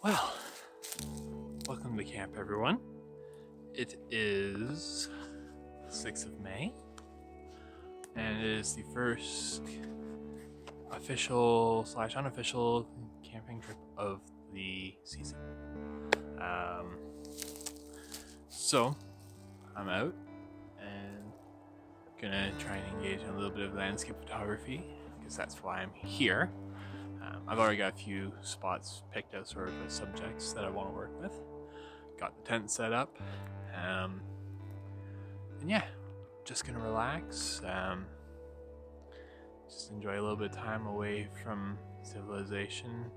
Well, welcome to camp, everyone. It is the 6th of May, and it is the first official/unofficial camping trip of the season. So I'm out and gonna try and engage in a little bit of landscape photography because that's why I'm here. I've already got a few spots picked out, sort of as subjects that I want to work with. Got the tent set up, and yeah, just gonna relax. Just enjoy a little bit of time away from civilization,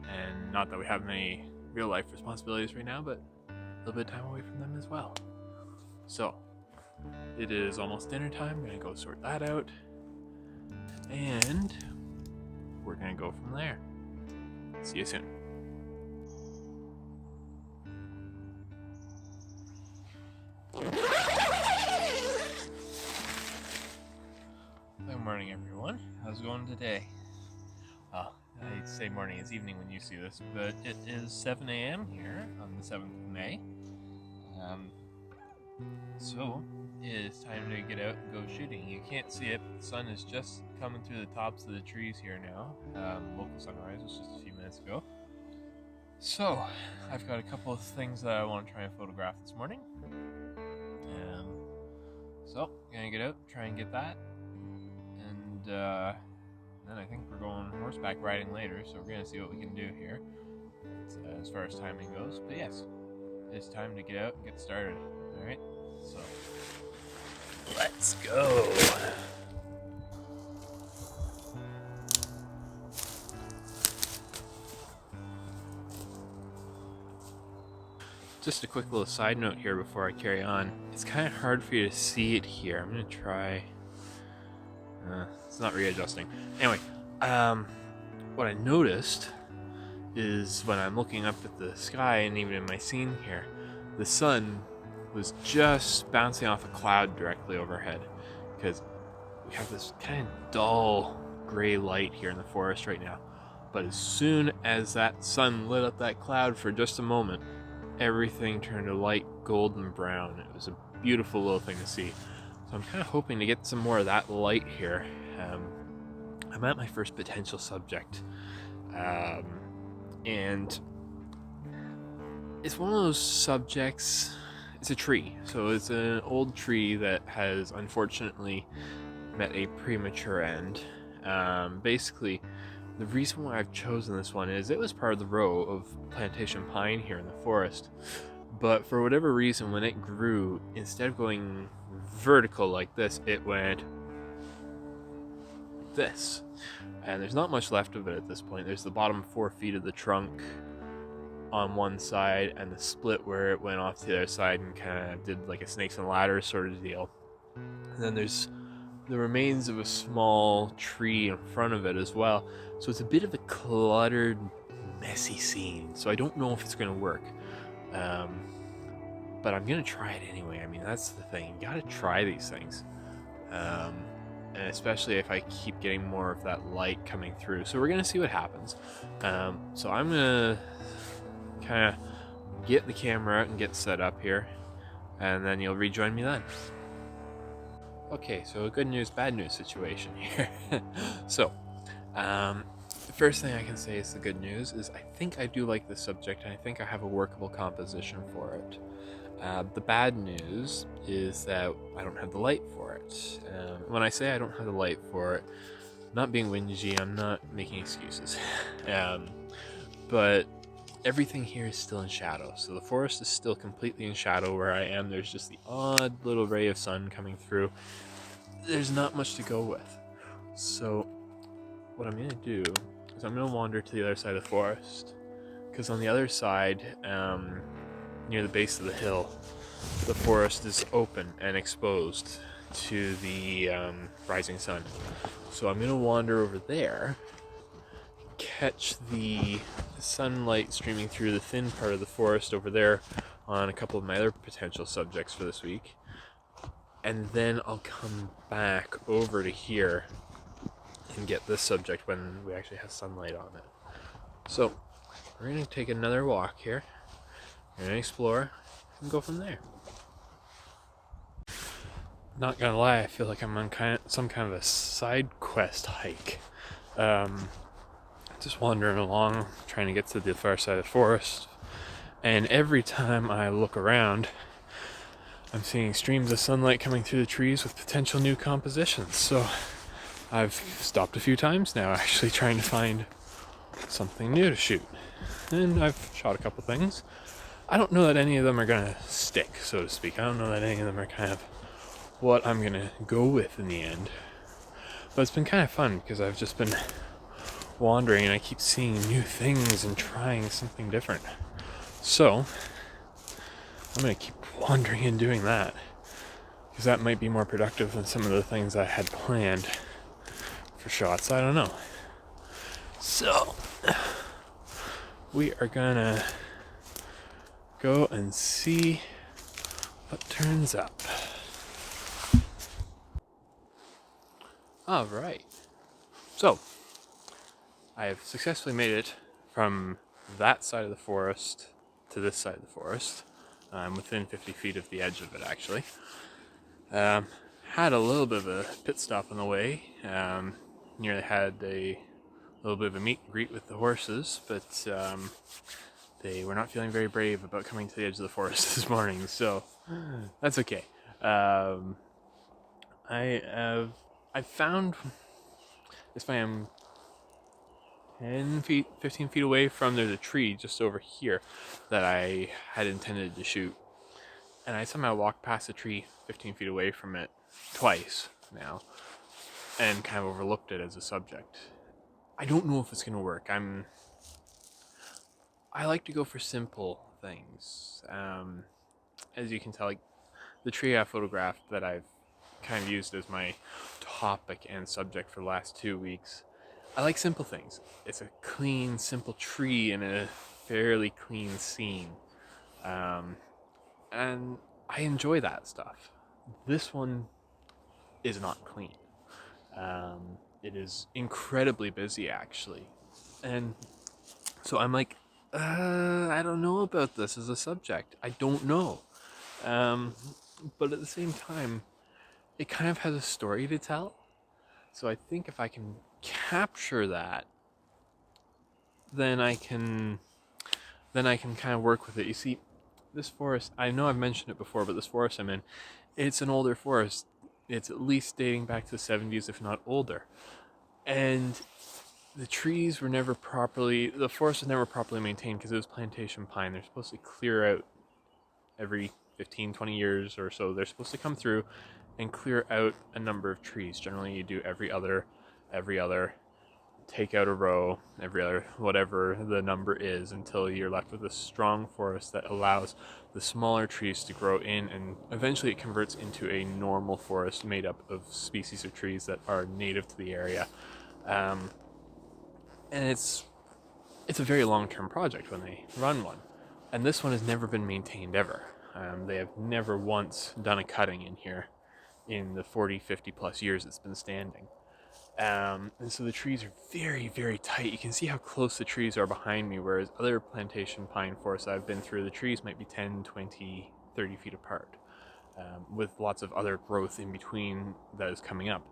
and not that we have many real life responsibilities right now, but a little bit of time away from them as well. So it is almost dinner time. I'm gonna go sort that out, and we're gonna go from there. See you soon. Good morning, everyone. How's it going today? Well, I say morning, it's evening when you see this, but it is 7 a.m. here on the 7th of May. So it is time to get out and go shooting. You can't see it, but the sun is just coming through the tops of the trees here now. Local sunrise was just a few minutes ago. So I've got a couple of things that I want to try and photograph this morning. So gonna get out, try and get that, and then I think we're going horseback riding later, so we're gonna see what we can do here as far as timing goes. But yes, it's time to get out and get started. Alright, so let's go. Just a quick little side note here before I carry on. It's kind of hard for you to see it here. I'm going to try... it's not readjusting. Anyway, what I noticed is when I'm looking up at the sky, and even in my scene here, the sun was just bouncing off a cloud directly overhead, because we have this kind of dull gray light here in the forest right now. But as soon as that sun lit up that cloud for just a moment, everything turned a light golden brown. It was a beautiful little thing to see. So I'm kind of hoping to get some more of that light here. I'm at my first potential subject, and it's one of those subjects. It's a tree, so it's an old tree that has unfortunately met a premature end. Basically, the reason why I've chosen this one is it was part of the row of plantation pine here in the forest, but for whatever reason, when it grew, instead of going vertical like this, it went this, and there's not much left of it at this point. There's the bottom 4 feet of the trunk on one side, and the split where it went off to the other side and kind of did like a snakes and ladders sort of deal. And then there's the remains of a small tree in front of it as well. So it's a bit of a cluttered, messy scene. So I don't know if it's going to work. But I'm going to try it anyway. I mean, that's the thing. You got to try these things. And especially if I keep getting more of that light coming through. So we're going to see what happens. So I'm going to kind of get the camera out and get set up here. And then you'll rejoin me then. Okay, so a good news, bad news situation here. So, the first thing I can say is the good news is I think I do like this subject, and I think I have a workable composition for it. The bad news is that I don't have the light for it. When I say I don't have the light for it, I'm not being whingy, I'm not making excuses. But everything here is still in shadow, so the forest is still completely in shadow where I am. There's just the odd little ray of sun coming through. There's not much to go with. So what I'm going to do is I'm going to wander to the other side of the forest, because on the other side, near the base of the hill, the forest is open and exposed to the rising sun. So I'm going to wander over there, catch the sunlight streaming through the thin part of the forest over there on a couple of my other potential subjects for this week, and then I'll come back over to here and get this subject when we actually have sunlight on it. So we're going to take another walk here. We're going to explore and go from there. Not gonna lie, I feel like I'm on some kind of a side quest hike. Just wandering along, trying to get to the far side of the forest. And every time I look around, I'm seeing streams of sunlight coming through the trees with potential new compositions. So I've stopped a few times now, actually trying to find something new to shoot. And I've shot a couple things. I don't know that any of them are gonna stick, so to speak. I don't know that any of them are kind of what I'm gonna go with in the end. But it's been kind of fun because I've just been wandering and I keep seeing new things and trying something different. So I'm gonna keep wandering and doing that because that might be more productive than some of the things I had planned for shots. I don't know. So we are gonna go and see what turns up. Alright, so I have successfully made it from that side of the forest to this side of the forest. I'm within 50 feet of the edge of it, actually. Had a little bit of a pit stop on the way. Nearly had a little bit of a meet and greet with the horses, but they were not feeling very brave about coming to the edge of the forest this morning, so that's okay. I found, if I am 10 feet, 15 feet away from, there's a tree just over here that I had intended to shoot. And I somehow walked past the tree 15 feet away from it twice now and kind of overlooked it as a subject. I don't know if it's going to work. I like to go for simple things. As you can tell, like the tree I photographed that I've kind of used as my topic and subject for the last 2 weeks. I like simple things. It's a clean, simple tree in a fairly clean scene. And I enjoy that stuff. This one is not clean. It is incredibly busy, actually. And so I'm like, I don't know about this as a subject. I don't know. But at the same time, it kind of has a story to tell. So I think if I can capture that, then I can kind of work with it. You see, this forest, I know I've mentioned it before, but this forest I'm in, it's an older forest. It's at least dating back to the 70s, if not older. And the trees were never properly, the forest was never properly maintained because it was plantation pine. They're supposed to clear out every 15, 20 years or so. They're supposed to come through and clear out a number of trees. Generally, you do every other, take out a row, every other, whatever the number is, until you're left with a strong forest that allows the smaller trees to grow in, and eventually it converts into a normal forest made up of species of trees that are native to the area. And it's a very long-term project when they run one. And this one has never been maintained ever. They have never once done a cutting in here in the 40, 50 plus years it's been standing. And so the trees are very, very tight. You can see how close the trees are behind me, whereas other plantation pine forests I've been through, the trees might be 10, 20, 30 feet apart, with lots of other growth in between that is coming up.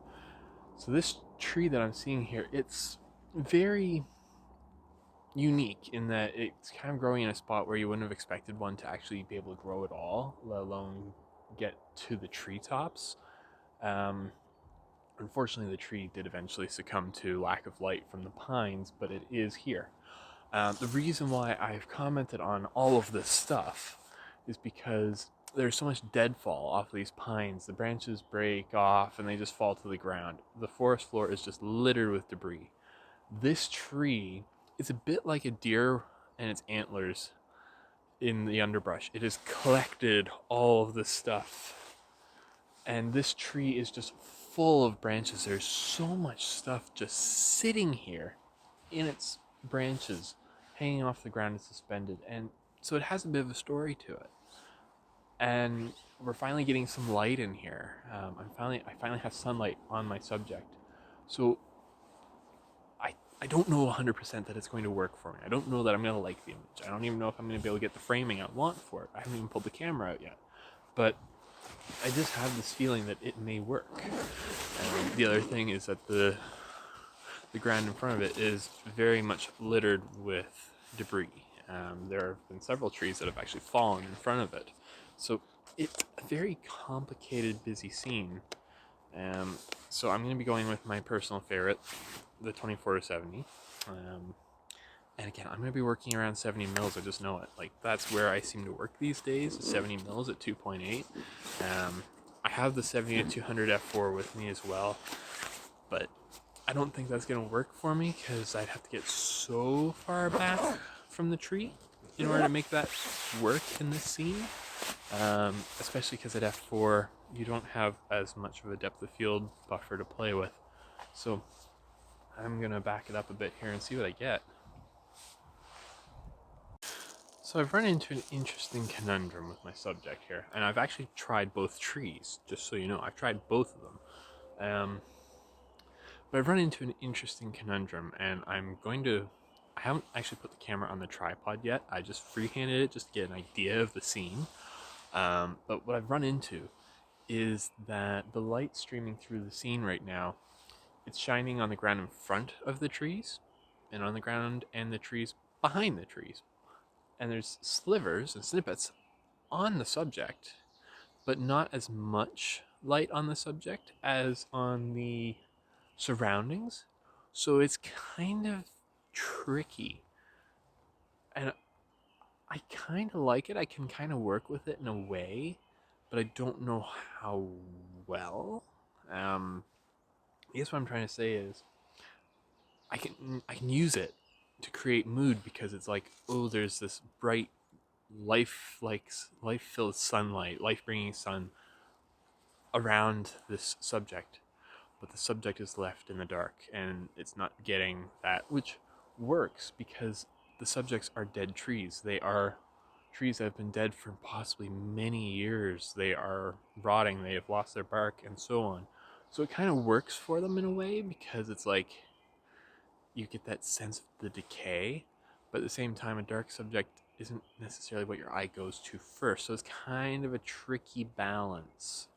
So this tree that I'm seeing here, it's very unique in that it's kind of growing in a spot where you wouldn't have expected one to actually be able to grow at all, let alone get to the treetops. Unfortunately, the tree did eventually succumb to lack of light from the pines, but it is here. The reason why I've commented on all of this stuff is because there's so much deadfall off these pines. The branches break off and they just fall to the ground. The forest floor is just littered with debris. This tree is a bit like a deer and its antlers in the underbrush. It has collected all of this stuff. And this tree is just full of branches. There's so much stuff just sitting here in its branches, hanging off the ground and suspended. And so it has a bit of a story to it. And we're finally getting some light in here. I finally have sunlight on my subject. So I I don't know 100% that it's going to work for me. I don't know that I'm going to like the image. I don't even know if I'm going to be able to get the framing I want for it. I haven't even pulled the camera out yet. But I just have this feeling that it may work. The other thing is that the ground in front of it is very much littered with debris. There have been several trees that have actually fallen in front of it. So it's a very complicated, busy scene. So I'm going to be going with my personal favorite, the 24-70. And again, I'm going to be working around 70 mils. I just know it. Like, that's where I seem to work these days, 70 mils at 2.8. I have the 70 to 200 f4 with me as well, but I don't think that's going to work for me because I'd have to get so far back from the tree in order to make that work in this scene. Especially because at f4 you don't have as much of a depth of field buffer to play with. So I'm going to back it up a bit here and see what I get. So I've run into an interesting conundrum with my subject here, and I've actually tried both trees, just so you know. I've tried both of them. But I've run into an interesting conundrum, and I haven't actually put the camera on the tripod yet. I just freehanded it just to get an idea of the scene. But what I've run into is that the light streaming through the scene right now, it's shining on the ground in front of the trees, and on the ground and the trees behind the trees. And there's slivers and snippets on the subject, but not as much light on the subject as on the surroundings. So it's kind of tricky. And I kind of like it. I can kind of work with it in a way, but I don't know how well. I guess what I'm trying to say is I can use it to create mood because it's like, oh, there's this bright life-filled sunlight, life-bringing sun around this subject, but the subject is left in the dark and it's not getting that, which works because the subjects are dead trees. They are trees that have been dead for possibly many years. They are rotting, they have lost their bark, and so on. So it kind of works for them in a way because it's like you get that sense of the decay, but at the same time, a dark subject isn't necessarily what your eye goes to first. So it's kind of a tricky balance.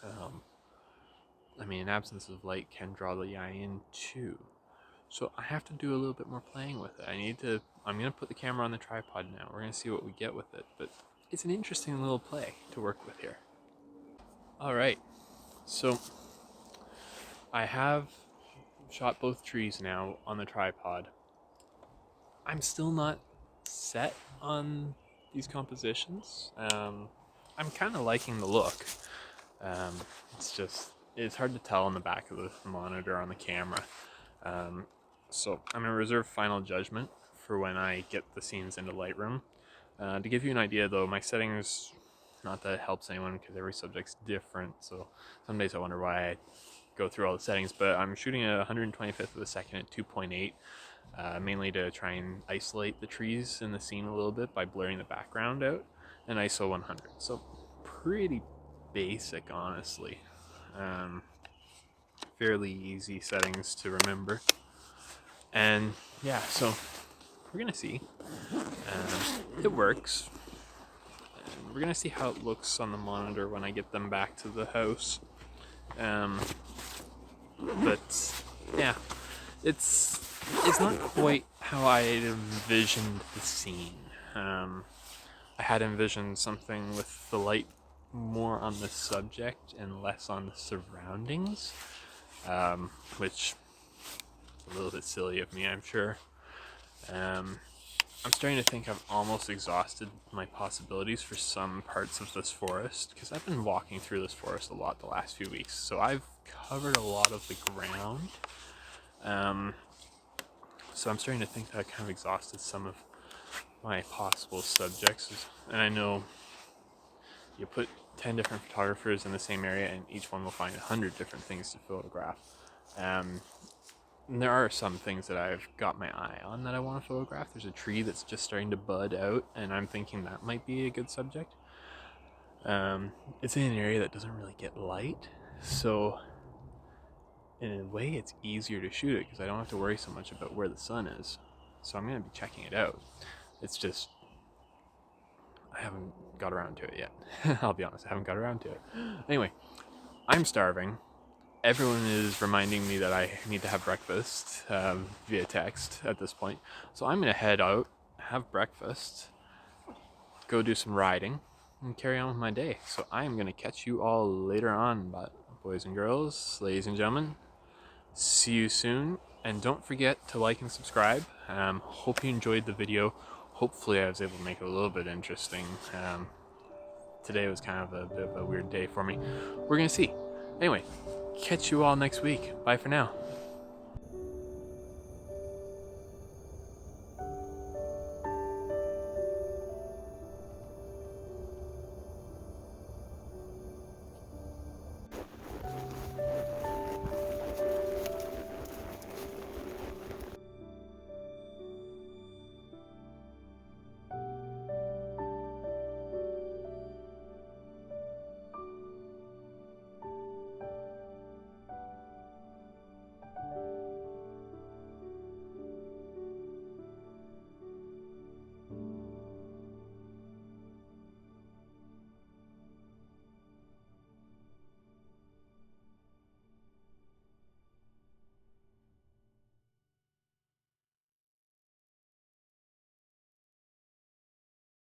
I mean, an absence of light can draw the eye in too. So I have to do a little bit more playing with it. I'm going to put the camera on the tripod now. We're going to see what we get with it. But it's an interesting little play to work with here. All right. So I have shot both trees now on the tripod. I'm still not set on these compositions. I'm kind of liking the look. It's hard to tell on the back of the monitor on the camera. So I'm going to reserve final judgment for when I get the scenes into Lightroom. To give you an idea though, my settings, not that it helps anyone because every subject's different, so some days I wonder why I go through all the settings, but I'm shooting at 125th of a second at 2.8, mainly to try and isolate the trees in the scene a little bit by blurring the background out, and ISO 100. So pretty basic, honestly. Fairly easy settings to remember. And yeah, so we're gonna see. It works. And we're gonna see how it looks on the monitor when I get them back to the house. But yeah, it's not quite how I had envisioned the scene. I had envisioned something with the light more on the subject and less on the surroundings, which is a little bit silly of me, I'm sure. I'm starting to think I've almost exhausted my possibilities for some parts of this forest, because I've been walking through this forest a lot the last few weeks, so I've covered a lot of the ground. So I'm starting to think that I've kind of exhausted some of my possible subjects, and I know you put 10 different photographers in the same area and each one will find 100 different things to photograph. And there are some things that I've got my eye on that I want to photograph. There's a tree that's just starting to bud out and I'm thinking that might be a good subject. It's in an area that doesn't really get light, so in a way, it's easier to shoot it because I don't have to worry so much about where the sun is. So I'm going to be checking it out. It's just, I haven't got around to it yet. I'll be honest, I haven't got around to it. Anyway, I'm starving. Everyone is reminding me that I need to have breakfast via text at this point. So I'm going to head out, have breakfast, go do some riding, and carry on with my day. So I'm going to catch you all later on, but boys and girls, ladies and gentlemen, see you soon. And don't forget to like and subscribe. Hope you enjoyed the video. Hopefully I was able to make it a little bit interesting. Today was kind of a bit of a weird day for me. We're going to see. Anyway, catch you all next week. Bye for now.